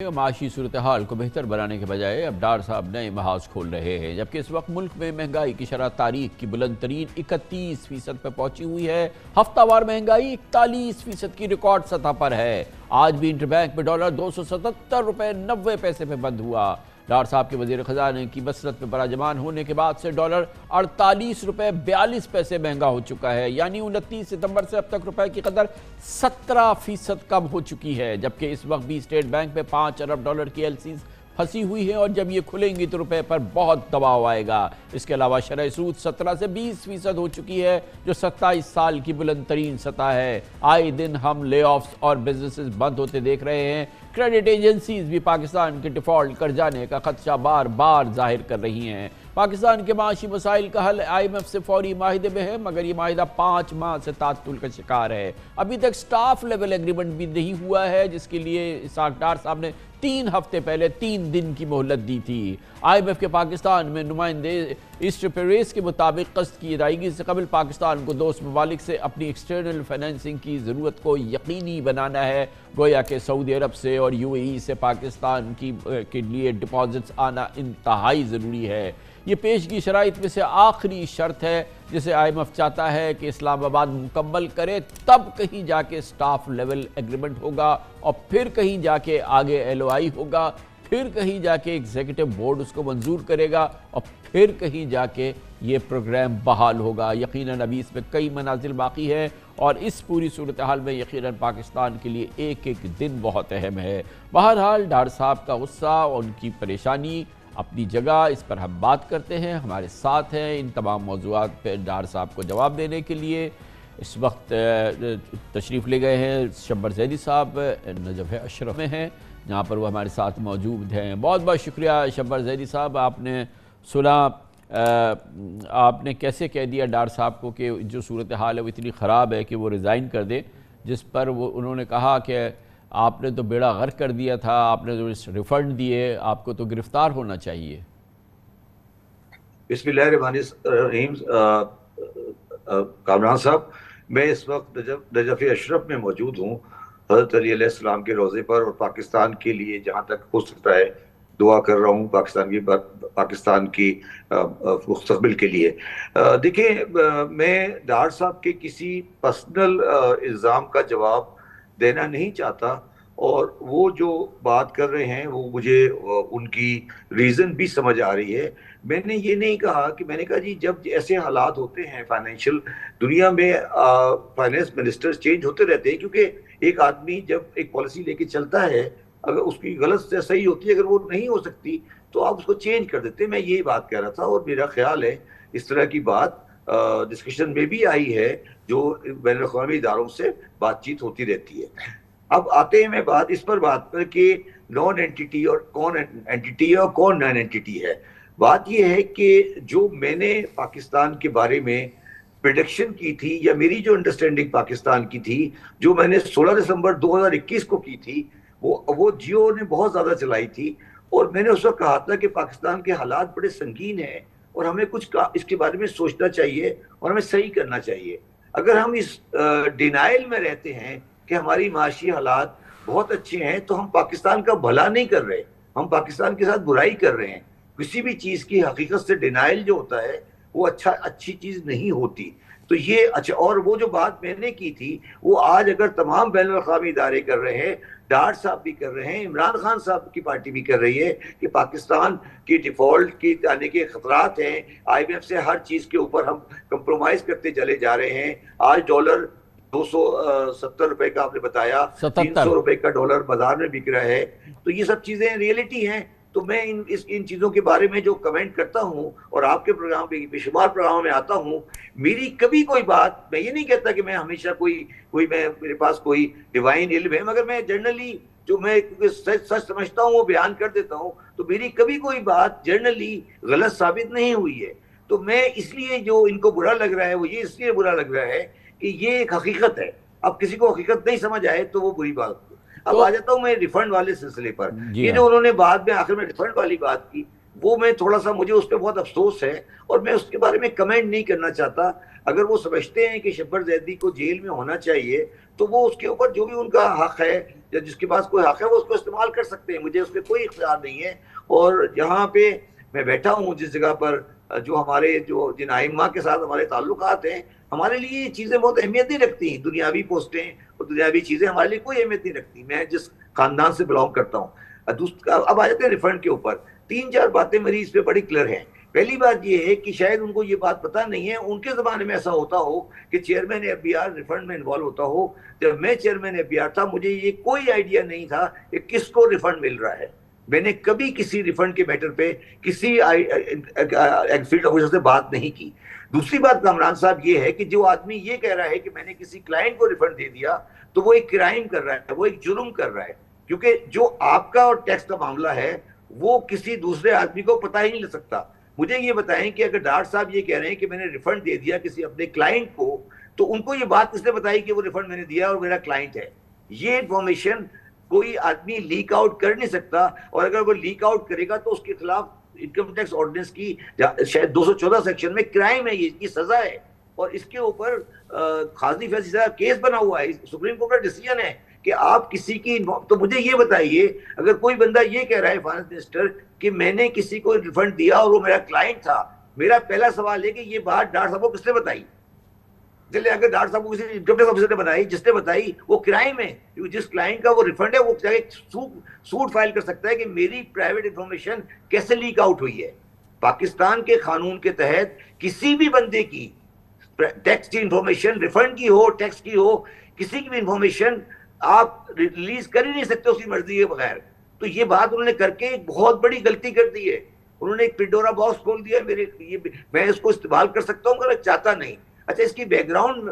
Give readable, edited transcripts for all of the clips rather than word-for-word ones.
معاشی صورتحال کو بہتر بنانے کے بجائے اب ڈار صاحب نئے محاذ کھول رہے ہیں، جبکہ اس وقت ملک میں مہنگائی کی شرح تاریخ کی بلند ترین 31% پر پہنچی ہوئی ہے۔ ہفتہ وار مہنگائی 41% کی ریکارڈ سطح پر ہے۔ آج بھی انٹر بینک میں ڈالر 277 روپے 90 پیسے پہ بند ہوا۔ ڈار صاحب کے وزیر خزانہ کی بصرت میں براجمان ہونے کے بعد سے ڈالر 48 روپے 42 پیسے مہنگا ہو چکا ہے، یعنی 29 ستمبر سے اب تک روپے کی قدر 17% کم ہو چکی ہے، جبکہ اس وقت بھی اسٹیٹ بینک میں 5 ارب ڈالر کی ایلسیز پھنسی ہوئی ہے اور جب یہ کھلیں گی تو روپے پر بہت دباؤ آئے گا۔ اس کے علاوہ شرح سود 17 سے 20% ہو چکی ہے، جو 27 سال کی بلند ترین سطح ہے۔ آئے دن ہم لے آفز اور بزنسز بند ہوتے دیکھ رہے ہیں۔ کریڈٹ ایجنسیز بھی پاکستان کے ڈیفالٹ کر جانے کا خدشہ بار بار ظاہر کر رہی ہیں۔ پاکستان کے معاشی مسائل کا حل IMF سے فوری معاہدے میں ہے، مگر یہ معاہدہ 5 ماہ سے تعطل کا شکار ہے۔ ابھی تک سٹاف لیول ایگریمنٹ بھی نہیں ہوا ہے، جس کے لیے اسحاق ڈار صاحب نے 3 ہفتے پہلے 3 دن کی مہلت دی تھی۔ IMF کے پاکستان میں نمائندے ایسٹر پیریس کے مطابق قسط کی ادائیگی سے قبل پاکستان کو دوست ممالک سے اپنی ایکسٹرنل فائنینسنگ کی ضرورت کو یقینی بنانا ہے، گویا کہ سعودی عرب سے اور UAE سے پاکستان کے لیے ڈپازٹس آنا انتہائی ضروری ہے۔ یہ پیشگی شرائط میں سے آخری شرط ہے جسے IMF چاہتا ہے کہ اسلام آباد مکمل کرے، تب کہیں جا کے سٹاف لیول ایگریمنٹ ہوگا اور پھر کہیں جا کے آگے LOI ہوگا، پھر کہیں جا کے ایگزیکٹو بورڈ اس کو منظور کرے گا اور پھر کہیں جا کے یہ پروگرام بحال ہوگا۔ یقیناً ابھی اس میں کئی منازل باقی ہیں اور اس پوری صورتحال میں یقیناً پاکستان کے لیے ایک ایک دن بہت اہم ہے۔ بہرحال ڈار صاحب کا غصہ اور ان کی پریشانی اپنی جگہ، اس پر ہم بات کرتے ہیں۔ ہمارے ساتھ ہیں ان تمام موضوعات پہ ڈار صاحب کو جواب دینے کے لیے اس وقت تشریف لے گئے ہیں شبر زیدی صاحب نجف اشرف میں ہیں، جہاں پر وہ ہمارے ساتھ موجود ہیں۔ بہت بہت شکریہ شبر زیدی صاحب، آپ نے سنا آپ نے کیسے کہہ دیا ڈار صاحب کو کہ جو صورتحال ہے وہ اتنی خراب ہے کہ وہ ریزائن کر دیں، جس پر انہوں نے کہا کہ آپ نے تو بیڑا غرق کر دیا تھا، آپ نے تو ریفنڈ دیے، آپ کو تو گرفتار ہونا چاہیے۔ بسم اللہ الرحمن الرحیم۔ کامران صاحب، میں اس وقت نجف اشرف میں موجود ہوں، حضرت علی علیہ السلام کے روضے پر، اور پاکستان کے لیے جہاں تک ہو سکتا ہے دعا کر رہا ہوں پاکستان کی مستقبل کے لیے۔ دیکھیں، میں ڈار صاحب کے کسی پرسنل الزام کا جواب دینا نہیں چاہتا، اور وہ جو بات کر رہے ہیں وہ مجھے ان کی ریزن بھی سمجھ آ رہی ہے۔ میں نے یہ نہیں کہا کہ میں نے کہا جی جب ایسے حالات ہوتے ہیں فائنینشیل دنیا میں، فائنینس منسٹر چینج ہوتے رہتے ہیں، کیونکہ ایک آدمی جب ایک پالیسی لے کے چلتا ہے، اگر اس کی غلط سے صحیح ہوتی ہے، اگر وہ نہیں ہو سکتی تو آپ اس کو چینج کر دیتے ہیں۔ میں یہی بات کہہ رہا تھا، اور میرا خیال ہے اس طرح کی بات ڈسکشن میں بھی آئی ہے، جو بین الاقوامی اداروں سے بات چیت ہوتی رہتی ہے۔ اب آتے ہیں میں اس پر کہ نان اینٹیٹی اور کون اینٹیٹی ہے اور کون نان اینٹیٹی ہے۔ بات یہ ہے کہ جو میں نے پاکستان کے بارے میں پریڈکشن کی تھی، یا میری جو انڈرسٹینڈنگ پاکستان کی تھی، جو میں نے 16 دسمبر 2021 کو کی تھی، وہ جیو نے بہت زیادہ چلائی تھی، اور میں نے اس وقت کہا تھا کہ پاکستان کے حالات بڑے سنگین ہیں اور ہمیں کچھ اس کے بارے میں سوچنا چاہیے اور ہمیں صحیح کرنا چاہیے۔ اگر ہم اس ڈینائل میں رہتے ہیں کہ ہماری معاشی حالات بہت اچھے ہیں، تو ہم پاکستان کا بھلا نہیں کر رہے، ہم پاکستان کے ساتھ برائی کر رہے ہیں۔ کسی بھی چیز کی حقیقت سے ڈینائل جو ہوتا ہے وہ اچھی چیز نہیں ہوتی۔ تو یہ اچھا، اور وہ جو بات میں نے کی تھی وہ آج اگر تمام بین الاقوامی ادارے کر رہے ہیں، ڈار صاحب بھی کر رہے ہیں، عمران خان صاحب کی پارٹی بھی کر رہی ہے کہ پاکستان کی ڈیفالٹ کی آنے کے خطرات ہیں، IMF سے ہر چیز کے اوپر ہم کمپرومائز کرتے چلے جا رہے ہیں۔ آج ڈالر 270 روپے کا آپ نے بتایا، 300 روپے کا ڈالر بازار میں بک رہا ہے۔ تو یہ سب چیزیں ریئلٹی ہیں۔ تو میں ان چیزوں کے بارے میں جو کمنٹ کرتا ہوں اور آپ کے پروگرام پہ بے شمار پروگراموں میں آتا ہوں، میری کبھی کوئی بات، میں یہ نہیں کہتا کہ میں ہمیشہ میرے پاس کوئی ڈیوائن علم ہے، مگر میں جنرلی جو میں سچ سمجھتا ہوں وہ بیان کر دیتا ہوں، تو میری کبھی کوئی بات جنرلی غلط ثابت نہیں ہوئی ہے۔ تو میں اس لیے جو ان کو برا لگ رہا ہے وہ یہ اس لیے برا لگ رہا ہے کہ یہ ایک حقیقت ہے۔ اب کسی کو حقیقت نہیں سمجھ آئے تو وہ بری بات۔ اب آ جاتا ہوں میں ریفنڈ والے سلسلے پر۔ یہ جو انہوں نے بعد میں آخر میں ریفنڈ والی بات کی، وہ میں تھوڑا سا، مجھے اس پہ بہت افسوس ہے اور میں اس کے بارے میں کمنٹ نہیں کرنا چاہتا۔ اگر وہ سمجھتے ہیں کہ شبر زیدی کو جیل میں ہونا چاہیے تو وہ اس کے اوپر جو بھی ان کا حق ہے یا جس کے پاس کوئی حق ہے وہ اس کو استعمال کر سکتے ہیں، مجھے اس پہ کوئی اختیار نہیں ہے. اور جہاں پہ میں بیٹھا ہوں جس جگہ پر جو ہمارے جن ائمہ کے ساتھ ہمارے تعلقات ہیں، ہمارے لیے یہ چیزیں بہت اہمیت نہیں رکھتی ہیں. دنیاوی پوسٹیں اور دنیاوی چیزیں ہمارے لیے کوئی اہمیت نہیں رکھتی. میں جس خاندان سے بلانگ کرتا ہوں. اب آ جاتے ہیں ریفنڈ کے اوپر. 3-4 باتیں میری اس پہ بڑی کلیئر ہیں. پہلی بات یہ ہے کہ شاید ان کو یہ بات پتہ نہیں ہے، ان کے زمانے میں ایسا ہوتا ہو کہ chairman F B R refund میں انوالو ہوتا ہو. جب میں چیئرمین ایف بی آر تھا مجھے یہ کوئی آئیڈیا نہیں تھا کہ کس کو ریفنڈ مل رہا ہے. میں نے کبھی کسی ریفنڈ کے میٹر پہ کسی فیلڈ آفیسر سے بات نہیں کی. دوسری بات کامران صاحب یہ ہے کہ جو آدمی یہ کہہ رہا ہے کہ میں نے کسی کلائنٹ کو ریفنڈ دے دیا تو وہ ایک کرائم کر رہا ہے، وہ ایک جرم کر رہا ہے. کیونکہ جو آپ کا اور ٹیکس کا معاملہ ہے وہ کسی دوسرے آدمی کو پتہ ہی نہیں لگ سکتا. مجھے یہ بتائیں کہ اگر ڈاکٹر صاحب یہ کہہ رہے ہیں کہ میں نے ریفنڈ دے دیا کسی اپنے کلائنٹ کو، تو ان کو یہ بات کس نے بتائی کہ وہ ریفنڈ میں نے دیا اور میرا کلائنٹ ہے؟ یہ انفارمیشن کوئی آدمی لیک آؤٹ کر نہیں سکتا. اور اگر وہ لیک آؤٹ کرے گا تو اس کے خلاف انکم ٹیکس آرڈیننس کی شاید 214 سیکشن میں کرائم ہے، یہ سزا ہے. اور اس کے اوپر قاضی فیصل صاحب کیس بنا ہوا ہے، سپریم کورٹ کا ڈیسیژن ہے کہ آپ کسی کی. تو مجھے یہ بتائیے اگر کوئی بندہ یہ کہہ رہا ہے فائنانس منسٹر کہ میں نے کسی کو ریفنڈ دیا اور وہ میرا کلائنٹ تھا، میرا پہلا سوال ہے کہ یہ بات ڈاکٹر صاحب کو کس نے بتائی؟ چلے اگر ڈاکٹر صاحب کو کسی انکم ٹیکس آفیسر نے بنائی، جس نے بتائی وہ کرائم ہے. جس کلائنٹ کا وہ ریفنڈ ہے وہ سوٹ فائل کر سکتا ہے کہ میری پرائیویٹ انفارمیشن کیسے لیک آؤٹ ہوئی ہے. پاکستان کے قانون کے تحت کسی بھی بندے کی ٹیکس کی انفارمیشن، ریفنڈ کی ہو، ٹیکس کی ہو، کسی کی بھی انفارمیشن آپ ریلیز کر ہی نہیں سکتے اس کی مرضی کے بغیر. تو یہ بات انہوں نے کر کے ایک بہت بڑی غلطی کر دی ہے. انہوں نے ایک پنڈورا باکس کھول دیا. میں اس کو استعمال کر سکتا ہوں مگر چاہتا نہیں. اچھا اس کی بیک گراؤنڈ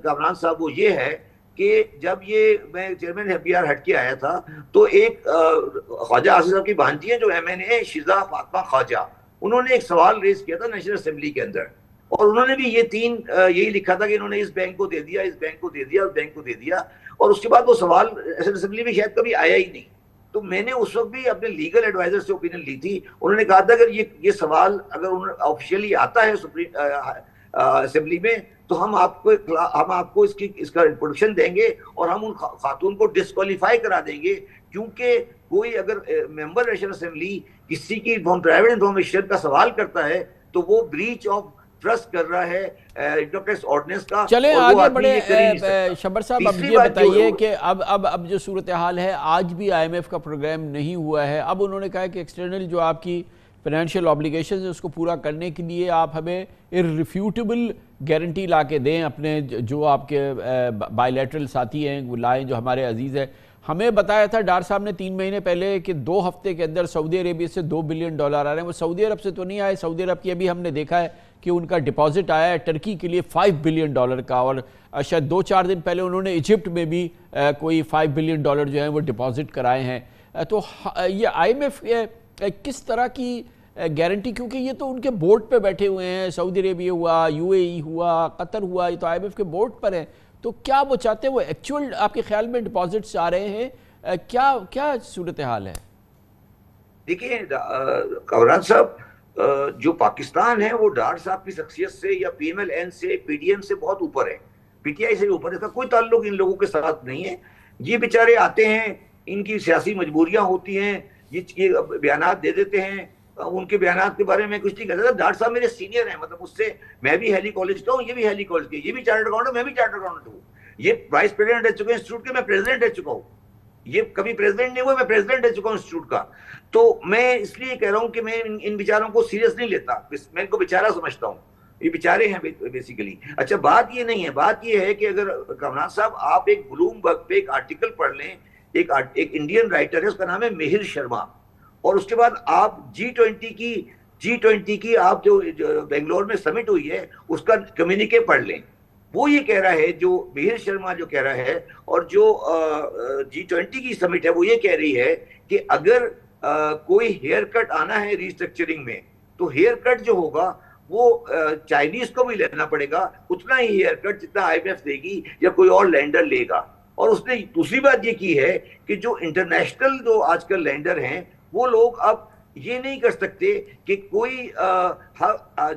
کامران صاحب وہ یہ ہے کہ جب یہ میں چیئرمین ایف بی آر ہٹ کے آیا تھا تو ایک خواجہ آصف صاحب کی بھانجی ہیں جو ایم این اے شیزا فاطمہ خواجہ، انہوں نے ایک سوال ریز کیا تھا نیشنل اسمبلی کے اندر، اور انہوں نے بھی یہی لکھا تھا کہ انہوں نے اس بینک کو دے دیا، اس بینک کو دے دیا، اس بینک کو دے دیا. اور اس کے بعد وہ سوال اسمبلی میں شاید کبھی آیا ہی نہیں. تو میں نے اس وقت بھی اپنے لیگل ایڈوائزر سے اوپینین لی تھی. انہوں نے کہا تھا اگر یہ سوال اگر آفیشیلی آتا ہے اسمبلی میں تو ہم آپ کو اس کا انٹروڈکشن دیں گے اور ہم ان خاتون کو ڈسکوالیفائی کرا دیں گے، کیونکہ کوئی اگر ممبر نیشنل اسمبلی کسی کی پرائیویٹ انفارمیشن کا سوال کرتا ہے تو وہ بریچ آف ٹرسٹ کر رہا ہے انکم ٹیکس آرڈیننس کا. چلیں آگے بڑھے شبر صاحب. اب یہ بتائیے کہ اب جو صورتحال ہے، آج بھی آئی ایم ایف کا پروگرام نہیں ہوا ہے. اب انہوں نے کہا کہ ایکسٹرنل جو آپ کی فائنینشیل آبلیگیشنز ہیں اس کو پورا کرنے کے لیے آپ ہمیں ارریفیوٹیبل گارنٹی لا کے دیں. اپنے جو آپ کے بائی لیٹرل ساتھی ہیں وہ لائیں جو ہمارے عزیز ہیں. ہمیں بتایا تھا ڈار صاحب نے 3 مہینے پہلے کہ 2 ہفتے کے اندر سعودی عربیہ سے $2 بلین آ رہے ہیں. وہ سعودی عرب سے تو نہیں آئے. سعودی عرب کی ابھی ہم نے دیکھا ہے کہ ان کا ڈپازٹ آیا ہے ٹرکی کے لیے $5 بلین کا، اور شاید 2-4 دن پہلے انہوں نے ایجپٹ میں بھی کوئی $5 بلین جو ہیں وہ ڈپازٹ کرائے ہیں. تو یہ آئی ایم ایف کس طرح کی گارنٹی، کیونکہ یہ تو ان کے بورڈ پہ بیٹھے ہوئے ہیں، سعودی عربیہ ہوا، یو اے ای ہوا، قطر ہوا، یہ تو آئی ایم ایف کے بورڈ پر ہیں. تو کیا وہ چاہتے ہیں، وہ ایکچوئل آپ کے خیال میں ڈپازٹس آ رہے ہیں؟ کیا صورتحال ہے؟ دیکھیں کامران صاحب، جو پاکستان ہے وہ ڈار صاحب کی شخصیت سے یا پی ایم ایل این سے، پی ڈی ایم سے بہت اوپر ہے، پی ٹی آئی سے اوپر ہے. اس کا کوئی تعلق ان لوگوں کے ساتھ نہیں ہے. یہ بیچارے آتے ہیں، ان کی سیاسی مجبوریاں ہوتی ہیں، یہ بیانات دے دیتے ہیں. ان کے بیانات کے بارے میں کچھ نہیں کہتا. ڈاکٹر صاحب میرے سینئر ہیں، مطلب اس سے میں بھی ہیلی کالج کا ہوں، یہ بھی ہیلی کالج کے، یہ بھی چارٹرڈ اکاؤنٹنٹ، میں بھی چارٹرڈ اکاؤنٹنٹ ہوں. یہ وائس پریزیڈنٹ رہ چکے ہیں انسٹیٹیوٹ کے، میں پریزیڈنٹ رہ چکا ہوں. یہ کبھی پریزیڈنٹ نہیں ہوا، میں پریزیڈنٹ رہ چکا ہوں انسٹیٹیوٹ کا. تو میں اس لیے کہہ رہا ہوں کہ میں ان بیچاروں کو سیریس نہیں لیتا، میں ان کو بیچارہ سمجھتا ہوں. یہ بیچارے ہیں بیسیکلی. اچھا بات یہ نہیں ہے، بات یہ ہے کہ اگر کامران صاحب آپ ایک بلوم برگ پہ ایک آرٹیکل پڑھ لیں، ایک انڈین رائٹر ہے، اس کا نام ہے مہر شرما، اور اس کے بعد آپ G20 کی آپ جو بنگلور میں سمٹ ہوئی ہے اس کا کمیونیکے پڑھ لیں. وہ یہ کہہ رہا ہے، جو مہر شرما جو کہہ رہا ہے، اور جو G20 کی سمٹ ہے وہ یہ کہہ رہی ہے کہ اگر کوئی ہیئر کٹ آنا ہے ریسٹرکچرنگ میں تو ہیئر کٹ جو ہوگا وہ چائنیز کو بھی لینا پڑے گا، اتنا ہی ہیئر کٹ جتنا آئی ایم ایف دے گی یا کوئی اور لینڈر لے گا. اور اس نے دوسری بات یہ کی ہے کہ جو انٹرنیشنل جو آج کل لینڈر ہیں وہ لوگ اب یہ نہیں کر سکتے کہ کوئی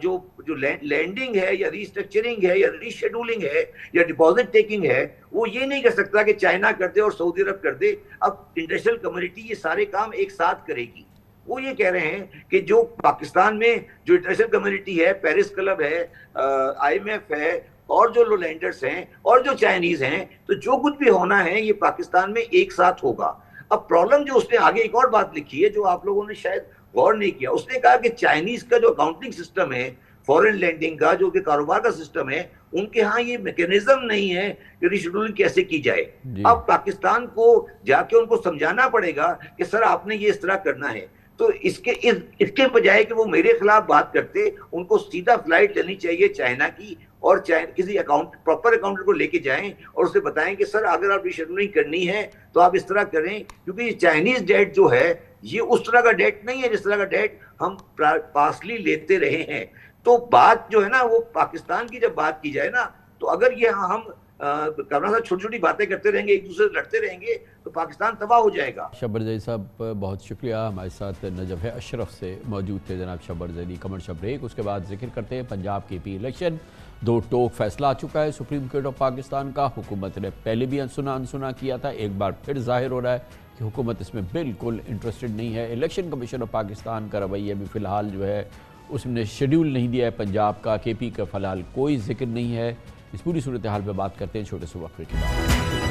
جو لینڈنگ ہے یا ریسٹرکچرنگ ہے یا ریشیڈولنگ ہے یا ڈپازٹ ٹیکنگ ہے وہ یہ نہیں کر سکتا کہ چائنا کر دے اور سعودی عرب کر دے. اب انٹرنیشنل کمیونٹی یہ سارے کام ایک ساتھ کرے گی. وہ یہ کہہ رہے ہیں کہ جو پاکستان میں جو انٹرنیشنل کمیونٹی ہے، پیرس کلب ہے، آئی ایم ایف ہے، اور جو لو لینڈرز ہیں اور جو چائنیز ہیں، تو جو کچھ بھی ہونا ہے یہ پاکستان میں ایک ساتھ ہوگا. اب پرابلم جو اس نے آگے ایک اور بات لکھی ہے جو آپ لوگوں نے شاید غور نہیں کیا، اس نے کہا کہ چائنیز کا جو اکاؤنٹنگ سسٹم ہے، فورن لینڈنگ کا جو کہ کاروبار کا سسٹم ہے، ان کے ہاں یہ میکینزم نہیں ہے کہ ریشیڈولنگ کیسے کی جائے. اب پاکستان کو جا کے ان کو سمجھانا پڑے گا کہ سر آپ نے یہ اس طرح کرنا ہے. تو اس کے بجائے کہ وہ میرے خلاف بات کرتے، ان کو سیدھا فلائٹ لینی چاہیے چائنا کی، اور کسی پراپر اکاؤنٹنٹ کو لے کے جائیں اور اسے بتائیں کہ سر اگر آپ ریشیڈولنگ کرنی ہے تو آپ اس طرح کریں، کیونکہ یہ چائنیز ڈیٹ جو ہے یہ اس طرح کا ڈیٹ نہیں ہے جس طرح کا ڈیٹ ہم پاسلی لیتے رہے ہیں. تو بات جو ہے نا وہ پاکستان کی جب بات کی جائے نا، تو اگر یہ ہم کرنا سا چھوٹی چھوٹی باتیں کرتے رہیں گے، ایک دوسرے سے لڑتے رہیں گے، تو پاکستان تباہ ہو جائے گا. شبر زیدی صاحب بہت شکریہ، ہمارے ساتھ نجف اشرف سے موجود تھے جناب شبر زیدی. کمرشل بریک، اس کے بعد ذکر کرتے ہیں پنجاب کے پی الیکشن. 2 ٹوک فیصلہ آ چکا ہے سپریم کورٹ آف پاکستان کا. حکومت نے پہلے بھی انسنا کیا تھا، ایک بار پھر ظاہر ہو رہا ہے کہ حکومت اس میں بالکل انٹرسٹڈ نہیں ہے. الیکشن کمیشن آف پاکستان کا رویہ بھی فی الحال جو ہے اس نے شیڈیول نہیں دیا ہے پنجاب کا. کے پی کا فی الحال کوئی ذکر نہیں ہے. اس پوری صورتحال پہ بات کرتے ہیں چھوٹے سے وقفے کے بعد.